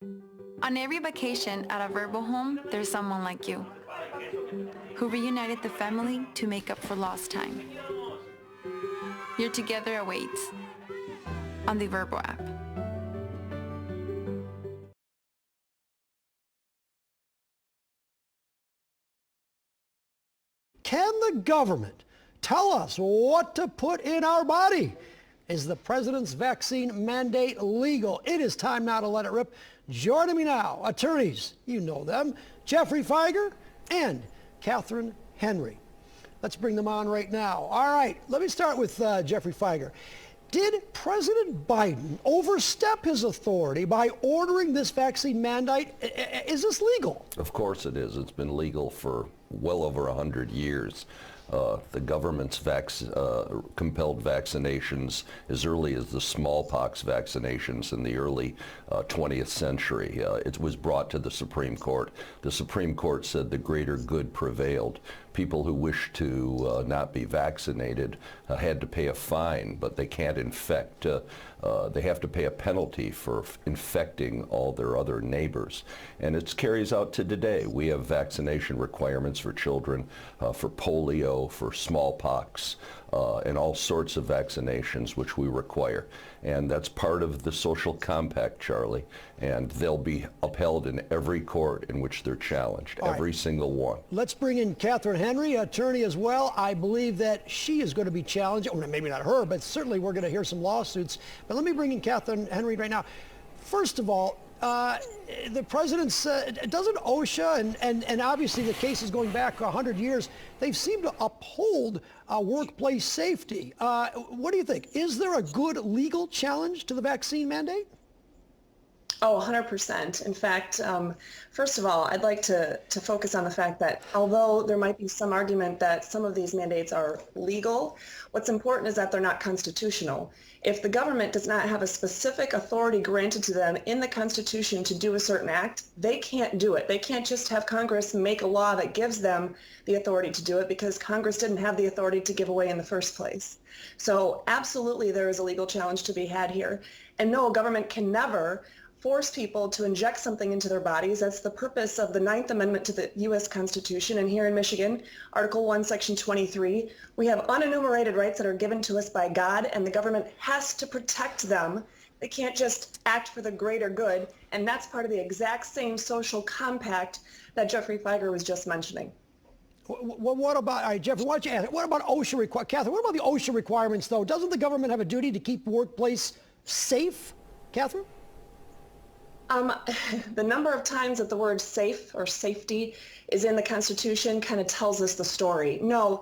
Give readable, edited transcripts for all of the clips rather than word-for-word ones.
On every vacation at a verbal home, there's someone like you who reunited the family to make up for lost time. Your Together awaits on the Verbo app. Can the government tell us what to put in our body? Is the president's vaccine mandate legal? It is time now to let it rip. Joining me now, attorneys, you know them, Geoffrey Fieger and Catherine Henry. Let's bring them on right now. All right, let me start with Geoffrey Fieger. Did President Biden overstep his authority by ordering this vaccine mandate? Is this legal? Of course it is. It's been legal for well over 100 years. The government's compelled vaccinations as early as the smallpox vaccinations in the early 20th century. It was brought to the Supreme Court. The Supreme Court said the greater good prevailed. People who wish to not be vaccinated had to pay a fine, but they can't infect. They have to pay a penalty for infecting all their other neighbors. And it carries out to today. We have vaccination requirements for children, for polio, for smallpox, and all sorts of vaccinations which we require. And that's part of the social compact, Charlie. And they'll be upheld in every court in which they're challenged, every single one. Let's bring in Catherine Henry, attorney as well. I believe that she is going to be challenged, or maybe not her, but certainly we're going to hear some lawsuits. But let me bring in Catherine Henry right now. First of all, the president's, doesn't OSHA, and obviously the case is going back 100 years, they've seemed to uphold workplace safety. What do you think? Is there a good legal challenge to the vaccine mandate? Oh, 100%. In fact, first of all, I'd like to focus on the fact that although there might be some argument that some of these mandates are legal, what's important is that they're not constitutional. If the government does not have a specific authority granted to them in the Constitution to do a certain act, they can't do it. They can't just have Congress make a law that gives them the authority to do it because Congress didn't have the authority to give away in the first place. So absolutely there is a legal challenge to be had here. And no, government can never force people to inject something into their bodies. That's the purpose of the 9th Amendment to the U.S. Constitution. And here in Michigan, Article 1, Section 23, we have unenumerated rights that are given to us by God, and the government has to protect them. They can't just act for the greater good. And that's part of the exact same social compact that Geoffrey Fieger was just mentioning. What about, all right, Geoffrey, why don't you ask, what about OSHA Catherine, what about the OSHA requirements, though? Doesn't the government have a duty to keep the workplace safe? Catherine? The number of times that the word safe or safety is in the Constitution kind of tells us the story. No,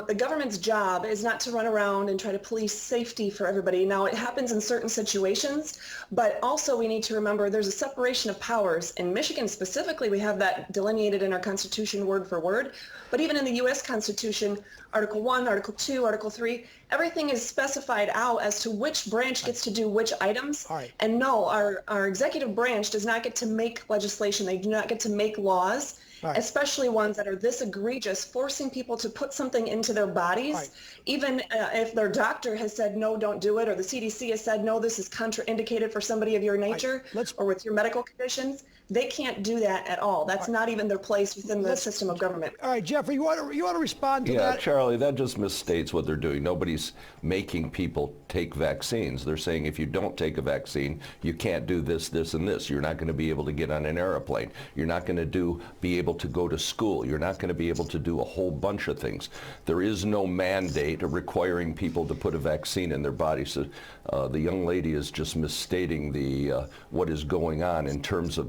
the government's job is not to run around and try to police safety for everybody. Now, it happens in certain situations, but also we need to remember there's a separation of powers. In Michigan specifically, we have that delineated in our Constitution word for word. But even in the U.S. Constitution, Article 1, Article 2, Article 3, everything is specified out as to which branch gets to do which items. Right. And no, our executive branch does not get to make legislation. They do not get to make laws. Right. Especially ones that are this egregious, forcing people to put something into their bodies, right. Even if their doctor has said, no, don't do it, or the CDC has said, no, this is contraindicated for somebody of your nature, right. Or with your medical conditions. They can't do that at all. That's not even their place within the system of government. All right, Geoffrey, you want to respond to that? Yeah, Charlie, that just misstates what they're doing. Nobody's making people take vaccines. They're saying if you don't take a vaccine, you can't do this, this, and this. You're not going to be able to get on an airplane. You're not going to be able to go to school. You're not going to be able to do a whole bunch of things. There is no mandate requiring people to put a vaccine in their body. So the young lady is just misstating what is going on in terms of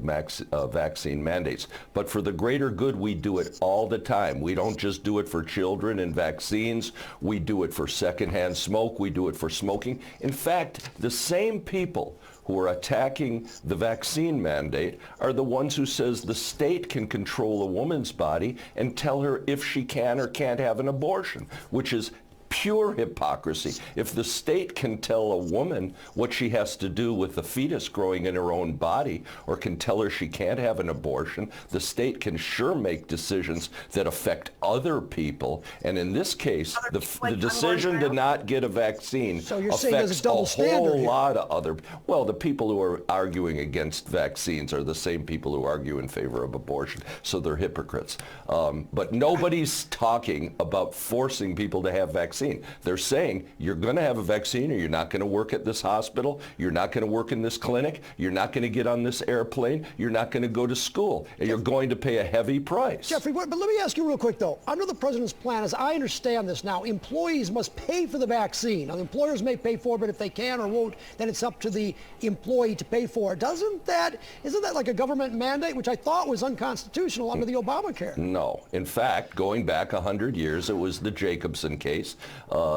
vaccine mandates. But for the greater good, we do it all the time. We don't just do it for children and vaccines. We do it for secondhand smoke. We do it for smoking. In fact, the same people who are attacking the vaccine mandate are the ones who says the state can control a woman's body and tell her if she can or can't have an abortion, which is pure hypocrisy. If the state can tell a woman what she has to do with the fetus growing in her own body, or can tell her she can't have an abortion, the state can sure make decisions that affect other people. And in this case, the decision to not get a vaccine affects a whole lot of other. Well, the people who are arguing against vaccines are the same people who argue in favor of abortion, so they're hypocrites. But nobody's talking about forcing people to have vaccine. They're saying you're going to have a vaccine, or you're not going to work at this hospital, you're not going to work in this clinic, you're not going to get on this airplane, you're not going to go to school, and you're going to pay a heavy price. Jeffrey, but let me ask you real quick, though. Under the president's plan, as I understand this now, employees must pay for the vaccine. Now, the employers may pay for it, but if they can or won't, then it's up to the employee to pay for it. Isn't that like a government mandate, which I thought was unconstitutional under the Obamacare? No. In fact, going back 100 years, it was the Jacobson case.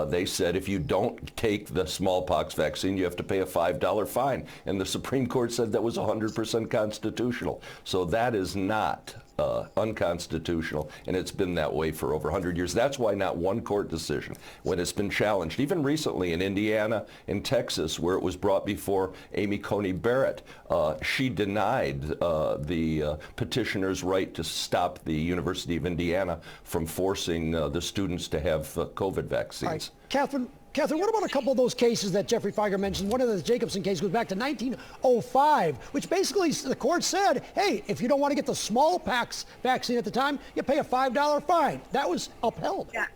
They said if you don't take the smallpox vaccine, you have to pay a $5 fine. And the Supreme Court said that was 100% constitutional. So that is not unconstitutional, and it's been that way for over 100 years. That's why not one court decision, when it's been challenged, even recently in Indiana and Texas, where it was brought before Amy Coney Barrett, she denied the petitioner's right to stop the University of Indiana from forcing the students to have COVID vaccines. All right. Catherine, what about a couple of those cases that Geoffrey Fieger mentioned? One of the Jacobson case goes back to 1905, which basically the court said, hey, if you don't want to get the smallpox vaccine at the time, you pay a $5 fine. That was upheld. Yeah.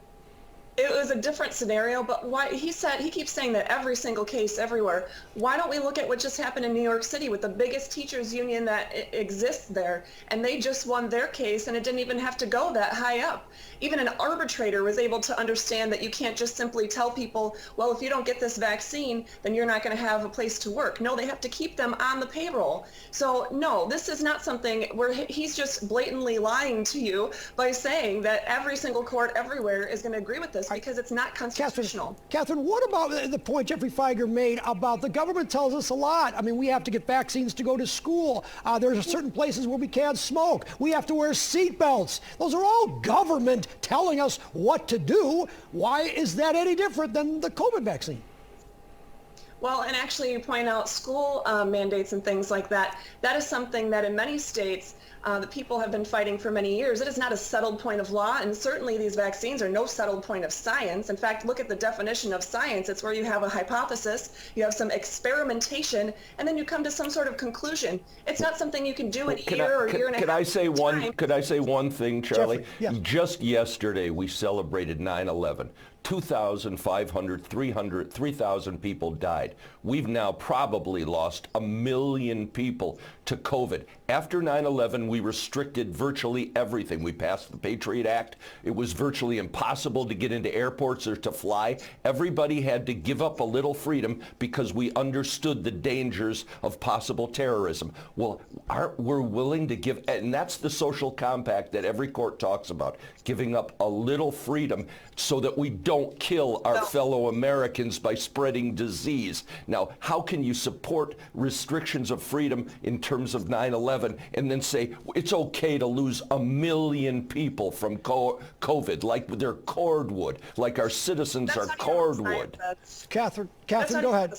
It was a different scenario, but why he keeps saying that every single case everywhere. Why don't we look at what just happened in New York City with the biggest teachers union that exists there, and they just won their case, and it didn't even have to go that high up. Even an arbitrator was able to understand that you can't just simply tell people, well, if you don't get this vaccine, then you're not going to have a place to work. No, they have to keep them on the payroll. So no, this is not something where he's just blatantly lying to you by saying that every single court everywhere is going to agree with this, because it's not constitutional. Catherine, what about the point Geoffrey Fieger made about the government tells us a lot? I mean, we have to get vaccines to go to school. There are certain places where we can't smoke. We have to wear seatbelts. Those are all government telling us what to do. Why is that any different than the COVID vaccine? Well, and actually you point out school mandates and things like that. That is something that in many states the people have been fighting for many years. It is not a settled point of law, and certainly these vaccines are no settled point of science. In fact, look at the definition of science. It's where you have a hypothesis, you have some experimentation, and then you come to some sort of conclusion. It's not something you can do in a year or year and a half. Could I say one thing, Charlie? Jeffrey, yes. Just yesterday, we celebrated 9/11. 2,500, 3,000 people died. We've now probably lost 1 million people to COVID. After 9/11, we restricted virtually everything. We passed the Patriot Act. It was virtually impossible to get into airports or to fly. Everybody had to give up a little freedom because we understood the dangers of possible terrorism. Well, aren't we willing to give, and that's the social compact that every court talks about, giving up a little freedom so that we don't kill our fellow Americans by spreading disease. Now, how can you support restrictions of freedom in terms of 9/11 and then say it's okay to lose 1 million people from COVID, like they're cordwood, like our citizens are cordwood? Catherine, go ahead.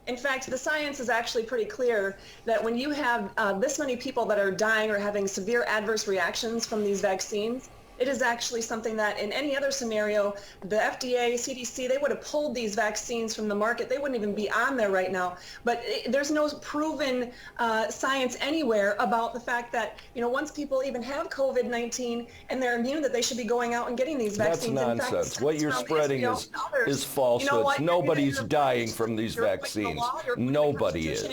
In fact, the science is actually pretty clear that when you have this many people that are dying or having severe adverse reactions from these vaccines, it is actually something that in any other scenario, the FDA, CDC, they would have pulled these vaccines from the market. They wouldn't even be on there right now. But there's no proven science anywhere about the fact that, once people even have COVID-19 and they're immune, that they should be going out and getting these vaccines. That's nonsense. Fact, what you're spreading is falsehoods. Nobody's dying from these vaccines. Nobody is.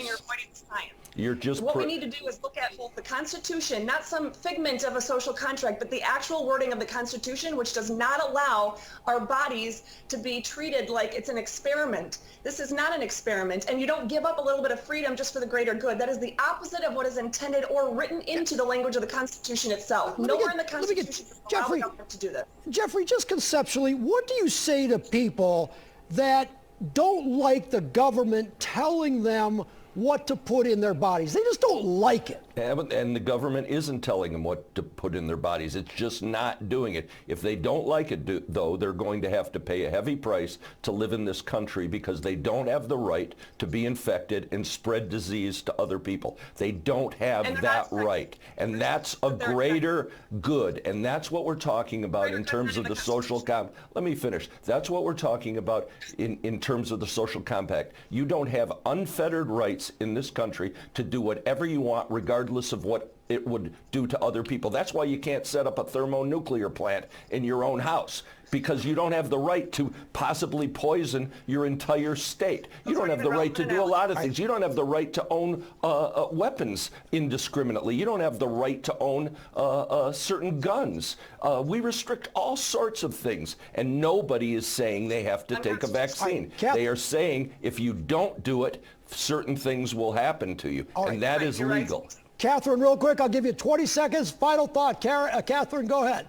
What we need to do is look at both the Constitution, not some figment of a social contract, but the actual wording of the Constitution, which does not allow our bodies to be treated like it's an experiment. This is not an experiment, and you don't give up a little bit of freedom just for the greater good. That is the opposite of what is intended or written into the language of the Constitution itself. Nowhere in the Constitution allows the government to do this. Geoffrey, just conceptually, what do you say to people that don't like the government telling them what to put in their bodies. They just don't like it. And the government isn't telling them what to put in their bodies. It's just not doing it. If they don't like it, though, they're going to have to pay a heavy price to live in this country because they don't have the right to be infected and spread disease to other people. They don't have that right. And that's a greater good. And that's what we're talking about in terms of the social compact. Let me finish. That's what we're talking about in terms of the social compact. You don't have unfettered rights in this country to do whatever you want, regardless of what it would do to other people. That's why you can't set up a thermonuclear plant in your own house, because you don't have the right to possibly poison your entire state. You don't have the right to do a lot of things. You don't have the right to own weapons indiscriminately. You don't have the right to own certain guns. We restrict all sorts of things, and nobody is saying they have to take a vaccine. They are saying if you don't do it, certain things will happen to you, and that is legal. Catherine, real quick, I'll give you 20 seconds. Final thought. Catherine, go ahead.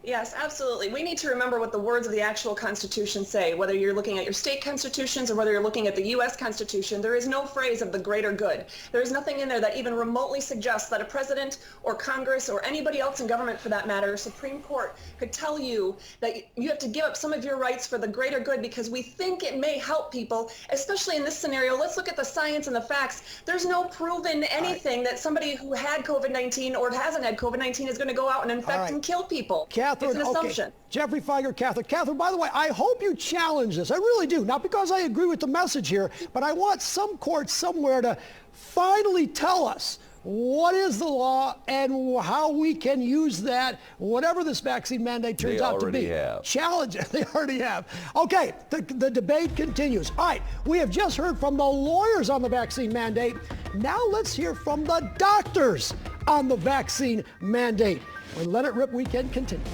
Yes, absolutely. We need to remember what the words of the actual Constitution say. Whether you're looking at your state constitutions or whether you're looking at the U.S. Constitution, there is no phrase of the greater good. There is nothing in there that even remotely suggests that a president or Congress or anybody else in government, for that matter, Supreme Court, could tell you that you have to give up some of your rights for the greater good because we think it may help people, especially in this scenario. Let's look at the science and the facts. There's no proven anything that somebody who had COVID-19 or hasn't had COVID-19 is going to go out and infect and kill people. Catherine, it's an assumption. Okay. Geoffrey Fieger, Catherine. Catherine, by the way, I hope you challenge this. I really do. Not because I agree with the message here, but I want some court somewhere to finally tell us what is the law and how we can use that, whatever this vaccine mandate turns out to be. Challenge it. They already have. Okay, the debate continues. All right, we have just heard from the lawyers on the vaccine mandate. Now let's hear from the doctors on the vaccine mandate. When Let It Rip Weekend continues.